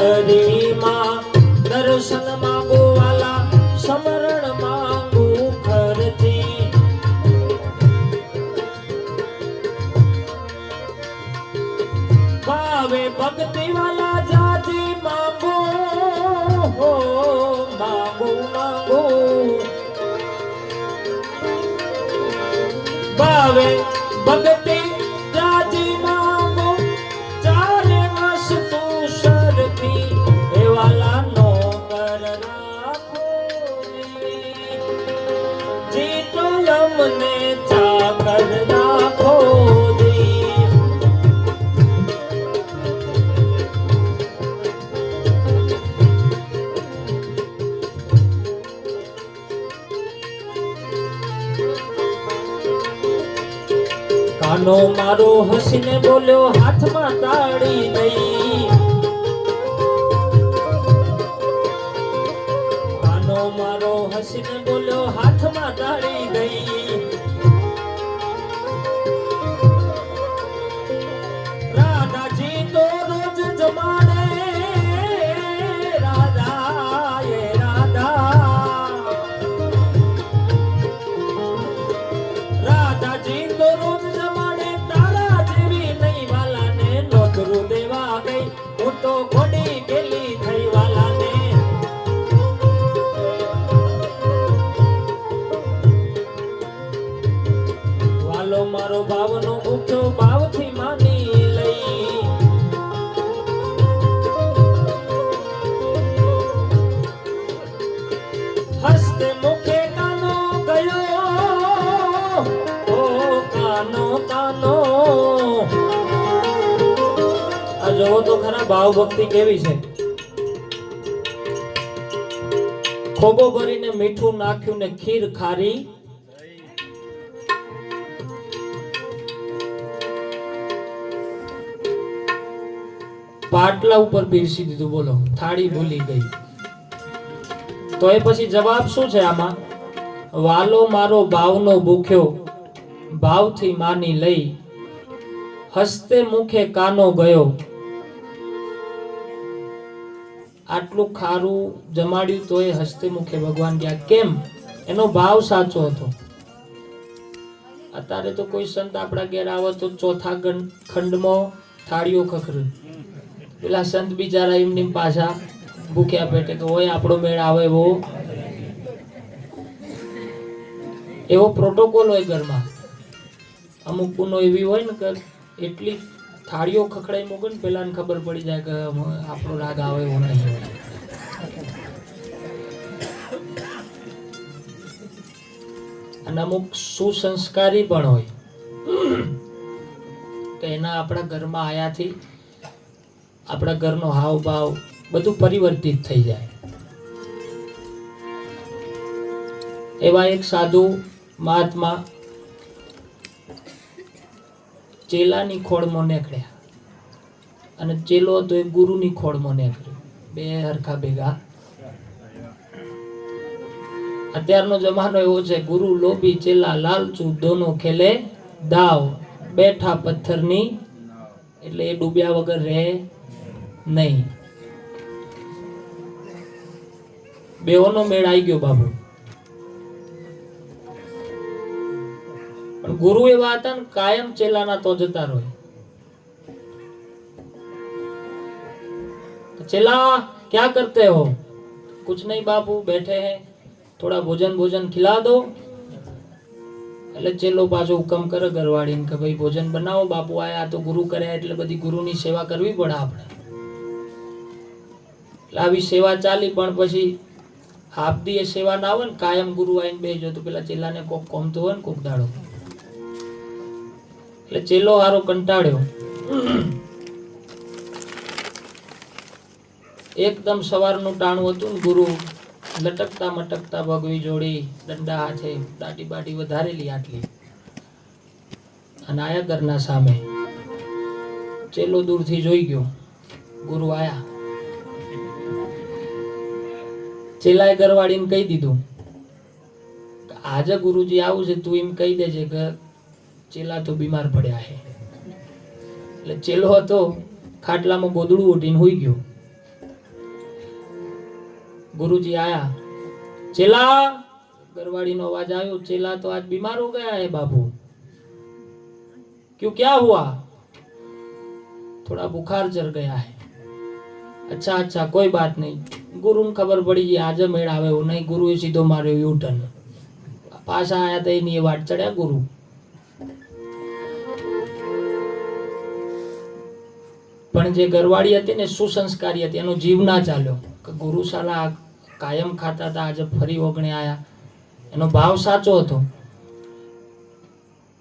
હરી માં દર્શન માંગો વાલા સમરણ માંગુ ખરથી ભાવે ભક્તિ વાલા જાજી માંગો માંગો માંગો ભાવે ભક્તિ જાજી માંગો ચારે વસ્તુ શરતી એ વાલા નો કર રાખો જીતો અમને ચાકર રાખો કાનો મારો હસીને બોલ્યો હાથમાં તાળી લઈ કાનો મારો હસીને બોલ્યો હાથમાં તાળી લઈ રાધાજી તો રોજ જમાડે રાધા એ રાધા રાધાજી તો રોજ દેવા ગઈ હું તો ઘોડી ગેલી થઈ વાલાને વાલો મારો ભાવનો મુખ્યો ભાવથી માની લઈ હસ્તે મુખે કાનો ગયો ઓ કાનો કાનો જોવો તો ખરા ભાવ ભક્તિ કેવી છે ખોબો ભરીને મીઠું નાખ્યું ને ખીર ખારી પાટલા ઉપર પીરસી દીધું બોલો થાળી ભૂલી ગઈ તો એ પછી જવાબ શું છે આમાં વાલો મારો ભાવનો ભૂખ્યો ભાવથી માની લઈ હસ્તે મુખે કાનો ગયો આટલું ખારું જમાડ્યું તો એ હસ્તે મુખે ભગવાન ગયા કેમ એનો ભાવ સાચો હતો અત્યારે તો કોઈ સંત આપણા ઘેર આવે તો ચોથા ખંડમાં થાળીઓ ખખરે પેલા સંત બિચારા એમની પાછા ભૂખ્યા પેટે કે હોય આપણો મેળ આવે એવો પ્રોટોકોલ હોય ઘરમાં અમુક પુનો એવી હોય ને કે એટલી થાળીઓ ખખડાઈ મૂકે ને પેલા ને ખબર પડી જાય કે આપણો રાગ આવે એવો નહીં અને અમુક સુસંસ્કારી પણ હોય કે એના આપણા ઘરમાં આયાથી આપણા ઘરનો હાવભાવ બધું પરિવર્તિત થઈ જાય એવા એક સાધુ મહાત્મા ચેલાની ખોળમાં નીકળ્યા અને ચેલો હતો એ ગુરુની ખોળમાં નીકળ્યો બે હરખા ભેગા અત્યારનો જમાનો એવો છે ગુરુ લોભી ચેલા લાલચુ દોનો ખેલે દાવ બેઠા પથ્થરની એટલે એ ડૂબ્યા વગર રહે નહીં બેઓનો મેળ આવી ગયો બાબુ પણ ગુરુ એવા હતા ને કાયમ ચેલાના તો જતા રહે चेला क्या करते हो? कुछ नहीं बापू, बैठे हैं, थोड़ा भोजन भोजन खिला दो। એટલે ચેલો પાછો હુકમ કરે ઘરવાળીને કે ભાઈ ભોજન બનાવો, બાપુ આયા તો ગુરુ કર્યા એટલે બધી ગુરુની સેવા કરવી પડે આપણે. એટલે આવી સેવા ચાલી, પણ પછી હાફદી એ સેવા ના હોય ને, કાયમ ગુરુ આવીને બેસજો તો પેલા ચેલાને કોક કોમતો હોય ને કોક દાડો. એટલે ચેલો હારો કંટાળ્યો. એકદમ સવારનું ટાણું હતું ને, ગુરુ લટકતા મટકતા ભગવી જોડી, દંડા હાથે, દાટી બાટી વધારેલી આટલી, અને આયા ઘરના સામે. ચેલો દૂરથી જોઈ ગયો, ગુરુ આયા. ચેલાએ ઘરવાળીને કહી દીધું આજે ગુરુજી આવું છે, તું એમ કહી દેજે કે ચેલા તો બીમાર પડ્યા છે. એટલે ચેલો હતો ખાટલામાં ગોદડું ઉઠીને હુઈ ગયો. गुरुजी आया, चेला, गरवाड़ी नो आवाज आयो, चेला तो आज बीमार हो गया है बाबू। क्यों, क्या हुआ? थोड़ा बुखार चढ़ गया है। अच्छा अच्छा, कोई बात नहीं। गुरु ने खबर पड़ी जी आज मेड़ आवे हो नहीं, गुरु सीधो मार्यो यू टर्न, पाछा आया तो नहीं वाट चढ़्या गुरु। पण जे गरवाड़ी हती ने सुसंस्कारी हती, एनो जीव ना चाल्यो કે ગુરુ સાલા કાયમ ખાતા હતા, આજે ફરી ઓગણે આયા। એનો ભાવ સાચો હતો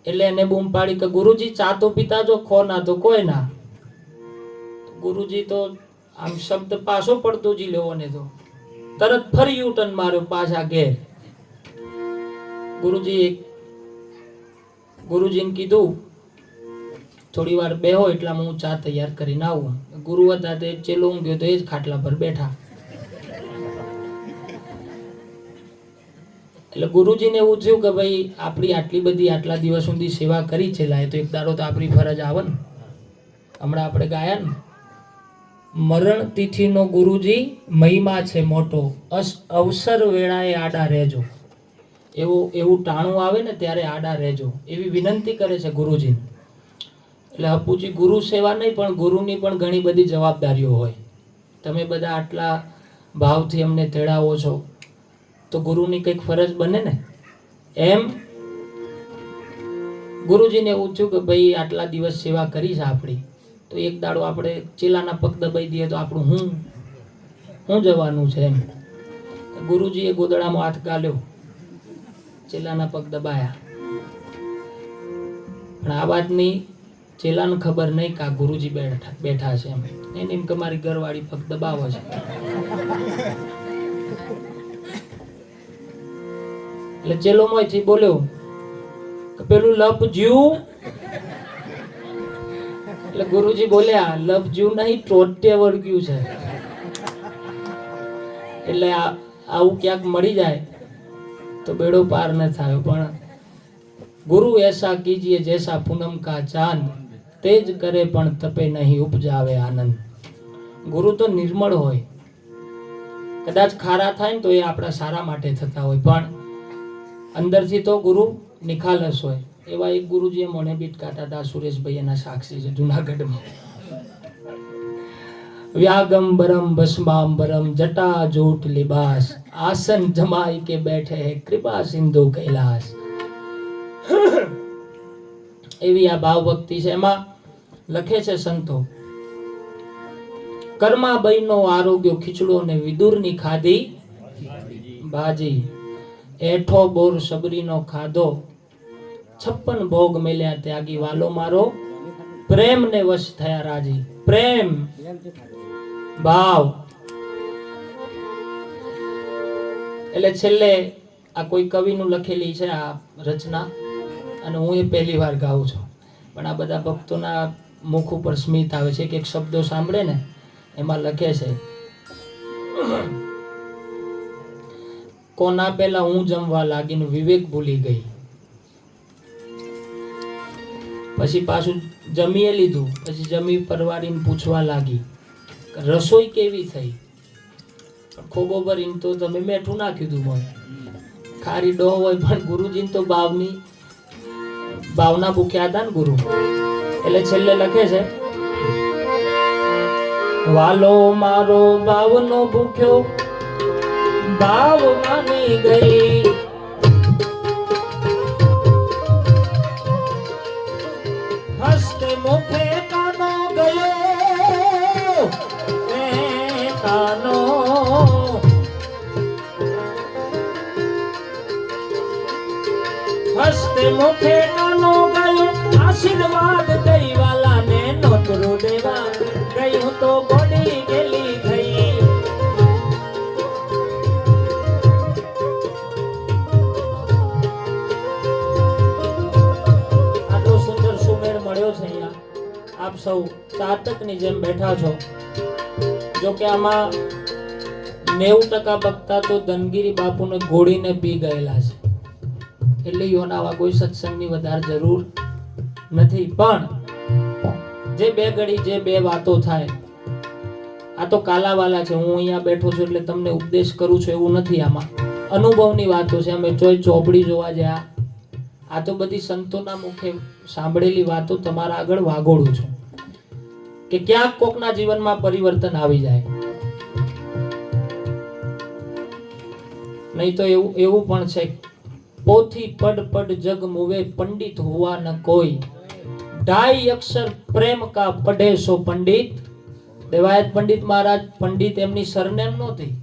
એટલે એને બૂમ પાડી કે ગુરુજી ચા તો પીતા જો, ખો ના તો કોઈ ના। ગુરુજી તો આમ શબ્દ પાછો પડતો જ લેવો ને તો તરત ફરી યુ ટર્ન માર્યો પાછા ઘેર। ગુરુજીને કીધું થોડી વાર બેહો એટલા હું ચા તૈયાર કરીને આવું। ગુરુ હતા તે ચેલો ઊંઘ્યો તો એ જ ખાટલા પર બેઠા। એટલે ગુરુજીને એવું થયું કે ભાઈ આપણી આટલી બધી આટલા દિવસ સુધી સેવા કરી છે લાય તો એક દાડો તો આપણી ફરજ આવે ને। હમણાં આપણે ગાયા ને, મરણ તિથિનો ગુરુજી મહિમા છે મોટો, અવસર વેળાએ આડા રહેજો। એવું ટાણું આવે ને ત્યારે આડા રહેજો એવી વિનંતી કરે છે ગુરુજી। એટલે અપુજી ગુરુ સેવા નહીં પણ ગુરુની પણ ઘણી બધી જવાબદારીઓ હોય। તમે બધા આટલા ભાવથી અમને તેડાવો છો તો ગુરુની કંઈક ફરજ બને ને। એમ ગુરુજીને એવું થયું કે ભાઈ આટલા દિવસ સેવા કરી છે આપણી, તો એક દાડો આપણે ચેલાના પગ દબાઈ દઈએ તો આપણું હું જવાનું છે એમ। ગુરુજીએ ગોદડામાં હાથ ગાલ્યો, ચેલાના પગ દબાયા। પણ આ વાતની ચેલાને ખબર નહીં કે આ ગુરુજી બેઠા છે એમ। એને એમ કે મારી ઘરવાળી પગ દબાવે છે। એટલે ચેલો માંથી બોલ્યો કે પેલું લપ જીવ। એટલે ગુરુજી બોલ્યા લપ જીવ નહીં, ટોટે વળગ્યું છે। એટલે આવું ક્યાંક મળી જાય તો બેડો પાર ન થાય। પણ ગુરુ એસા કીજીએ જૈસા પૂનમ કા ચાંદ, તેજ કરે પણ તપે નહીં ઉપજાવે આનંદ। ગુરુ તો નિર્મળ હોય, કદાચ ખારા થાય ને તો એ આપણા સારા માટે થતા હોય, પણ અંદરથી તો ગુરુ નિખાલસ હોય। એવા એક ગુરુજીએ મને બીટકાતા હતા, સુરેશભાઈ એના સાક્ષી છે જુનાગઢમાં। વ્યાગંબરમ ભસ્માંબરમ જટા જૂટ લિબાસ, આસન જમાઈ કે બેઠે હે કૃપા સિંધુ કૈલાસ। એવી આ ભાવ ભક્તિ છે। એમાં લખે છે સંતો, કર્માબઈનો આરોગ્ય ખીચડો ને વિદુરની ખાધી ભાજી, એઠો બોર સબરીનો ખાધો, 56 ભોગ મેલ્યા ત્યાગી, વાલો મારો પ્રેમ ને વશ થયા રાજી। પ્રેમ ભાવ એટલે છેલ્લે આ કોઈ કવિનું લખેલી છે આ રચના, અને હું એ પહેલી વાર ગાઉં છું, પણ આ બધા ભક્તોના મુખ ઉપર સ્મિત આવે છે। એક શબ્દો સાંભળે ને એમાં લખે છે, કોના પહેલા હું જમવા લાગીને વિવેક ભૂલી ગઈ, પછી પાછું જમીએ લીધું, પછી જમી પરવારીને પૂછવા લાગી રસોઈ કેવી થઈ। ખોબો ભરીને તો તમે મેઠું નાખ્યું હતું, મને ખારી ડો હોય પણ ગુરુજીને તો ભાવના ભૂખ્યા હતા ને ગુરુ। એટલે છેલ્લે લખે છે, વાલો મારો ભાવનો ભૂખ્યો ભાવ માની ગઈ, હસ્તે મુખે કાનો ગયો કાનો, હસ્તે મુખે કાનો ગયો, આશીર્વાદ દઈ વાલા ને નોતરો દેવા ગયું તો ગોડી ગેલી થઈ। આટલો સુંદર સુમેળ મળ્યો છે અહીંયા। આપ સૌ ચાતકની જેમ બેઠા છો। જો કે આમાં 90% ભક્તા તો ધનગીરી બાપુને ગોળીને પી ગયેલા છે, એટલે યોનાવા કોઈ સત્સંગની વધારે જરૂર નથી। પણ જે બે ઘડી જે બે વાતો થાય, આ તો કાલાવાલા છે, હું અહીંયા બેઠો છું એટલે તમને ઉપદેશ કરું છું એવું નથી. આમાં અનુભવની વાતો છે. અમે ચોપડી જોવા જ્યાં આ તો બધી સંતોના મુખે સાંભળેલી વાતો તમારા આગળ વાગોડું છું કે ક્યાંક કોકના જીવનમાં પરિવર્તન આવી જાય. નહીં તો એવું પણ છે, પોથી પડ પડ જગ મુવે પંડિત હુआ ન કોઈ, 2.5 અક્ષર પ્રેમ કા પઢે સો પંડિત. દેવાયત પંડિત મહારાજ, પંડિત એમની સરનેમ નહોતી,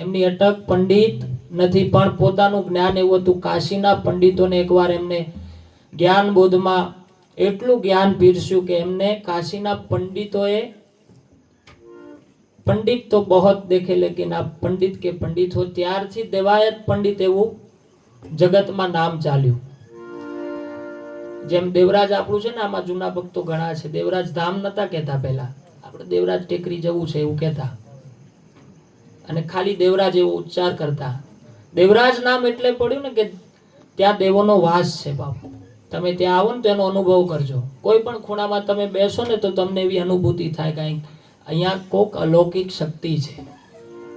એમની અટક પંડિત નથી, પણ પોતાનું જ્ઞાન એવું હતું. કાશીના પંડિતોને એકવાર એમને જ્ઞાન બોધમાં એટલું જ્ઞાન પીરસ્યું કે એમને કાશીના પંડિતોએ, पंडित तो बहुत देखे लेकिन आप पंडित के पंडित हो, ત્યારથી દેવાયત પંડિત એવું જગતમાં નામ ચાલ્યું. જેમ દેવરાજ આપણું છે ને, આમાં જૂના ભક્તો ઘણા છે. દેવરાજ ધામ નતા કહેતા, પહેલા આપણે દેવરાજ ટેકરી જવું છે એવું કહેતા, અને ખાલી દેવરાજ એવો ઉચ્ચાર કરતા. દેવરાજ નામ એટલે પડ્યું ને કે ત્યાં દેવોનો વાસ છે. બાપુ તમે ત્યાં આવો ને તો એનો અનુભવ કરજો. કોઈ પણ ખૂણામાં તમે બેસો ને તો તમને એવી અનુભૂતિ થાય કે અહીંયા કોક અલૌકિક શક્તિ છે.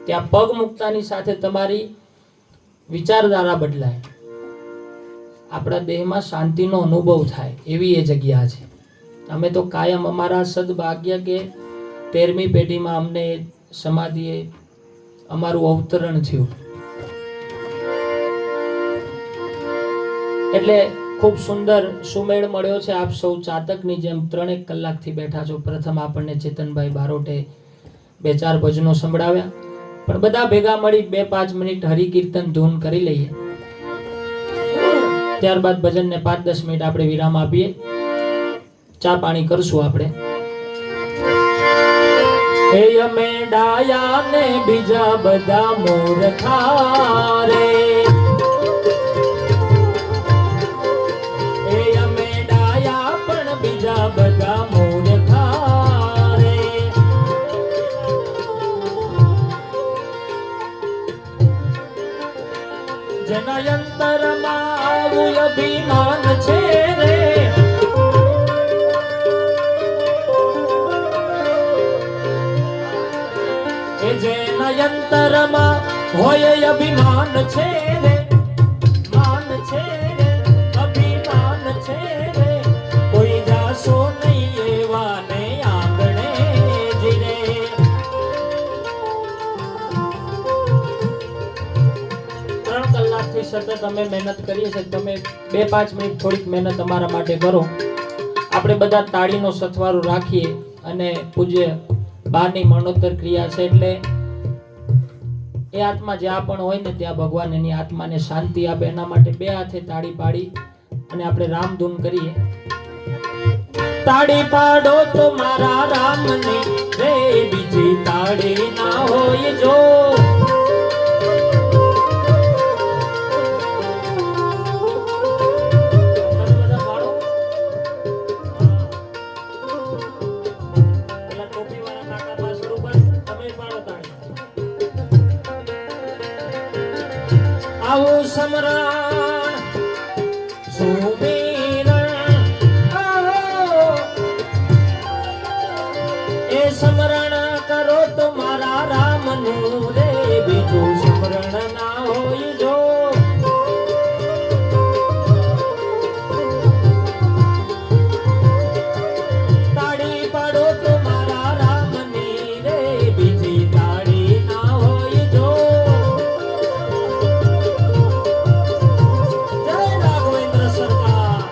ત્યાં પગ મૂકતાની સાથે તમારી વિચારધારા બદલાય, આપણા દેહમાં શાંતિનો અનુભવ થાય, એવી એ જગ્યા છે. અમે તો કાયમ અમારા સદભાગ્ય કે 13મી પેઢીમાં અમને સમાધિએ અમારું અવતરણ થયું. એટલે ખૂબ સુંદર સુમેળ મળ્યો છે. આપ સૌ ચાતકની જેમ 3 કલાકથી બેઠા છો. પ્રથમ આપણને ચેતનભાઈ બારોટે 2-4 ભજનો સંભળાવ્યા, પણ બધા ભેગા મળી 2-5 મિનિટ હરિકીર્તન ધૂન કરી લઈએ. ત્યારબાદ ભજનને 5-10 મિનિટ આપણે વિરામ આપીએ, ચા પાણી કરશું આપણે. હે અમે ડાયા ને બીજા બધા મૂર્ખા રે, બધા મૂર્ખા રે. જેના અંતરમાં આવું અભિમાન છે રે, એ જેના અંતરમાં હોય અભિમાન છે રે, માન છે રે, અભિમાન છે રે, કોઈ જાશો નહીં એવા ને આંગણે જીરે. 3 કલાકથી સતત અમે મહેનત કરીએ છીએ. તમે 2-5 મિનિટ થોડીક મહેનત અમારા માટે કરો. આપણે બધા તાળીનો સથવારો રાખીએ, અને પૂજ્ય બાની મરણોત્તર ક્રિયા છે એટલે એ આત્મા જ્યાં પણ હોય ને ત્યાં ભગવાન એની આત્માને શાંતિ આપે, એના માટે 2 હાથે તાળી પાડી અને આપણે રામધૂન કરીએ. તાળી પાડો તો મારા રામની રે, બીજી તાળી ના હોય જો. આવું સમરણ સ્મરણ કરો તો મારા રામનું રે, બીજું સ્મરણ ના હોય જો. તાળી પાડો તો મારા રામની રે, બીજી તાળી ના હોય જો. જય રાઘવેન્દ્ર સરકાર.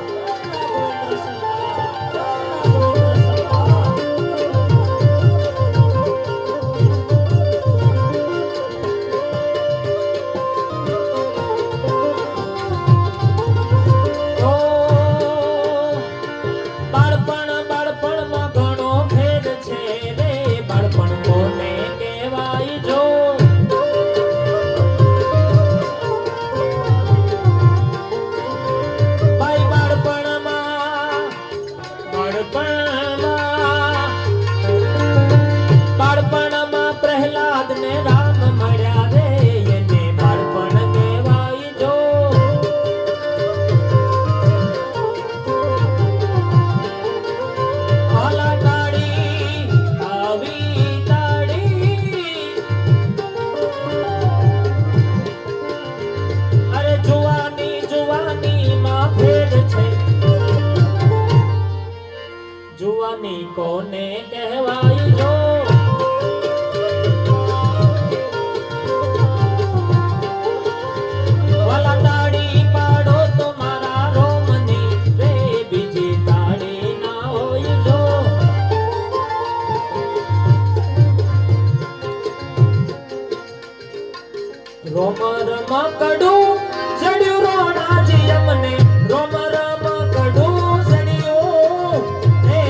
રોમ રમ કડું જડ્યું રોણાજી અમને રોમ રમ કડું જડ્યું હે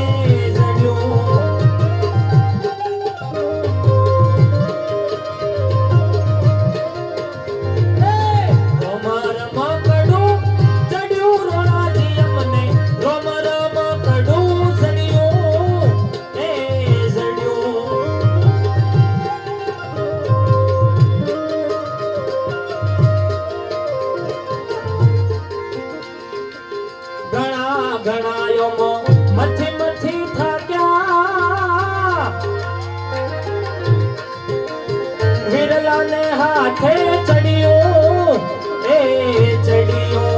જડ્યું રોમ રમ કડું જડ્યું રોણાજી અમને રોમ રમ કડું જડ્યું હે જડ્યું ઘણા ઘણા યોમો મથી મથી થાક્યા વિરલાને હાથે ચડ્યો એ ચડ્યો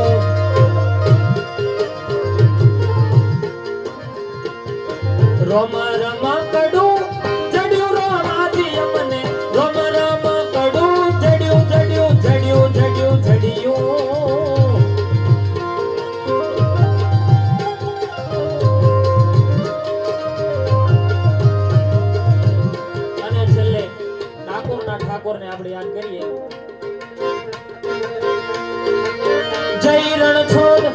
રોમ રમ કડું જડ્યું રોણાજી અમને રોમ રમ કડું જડ્યું જડ્યું જડ્યું જડ્યું જડ્યું અને છેલ્લે ઠાકોરના ઠાકોરને આપણે યાદ કરીએ જય રણછોડ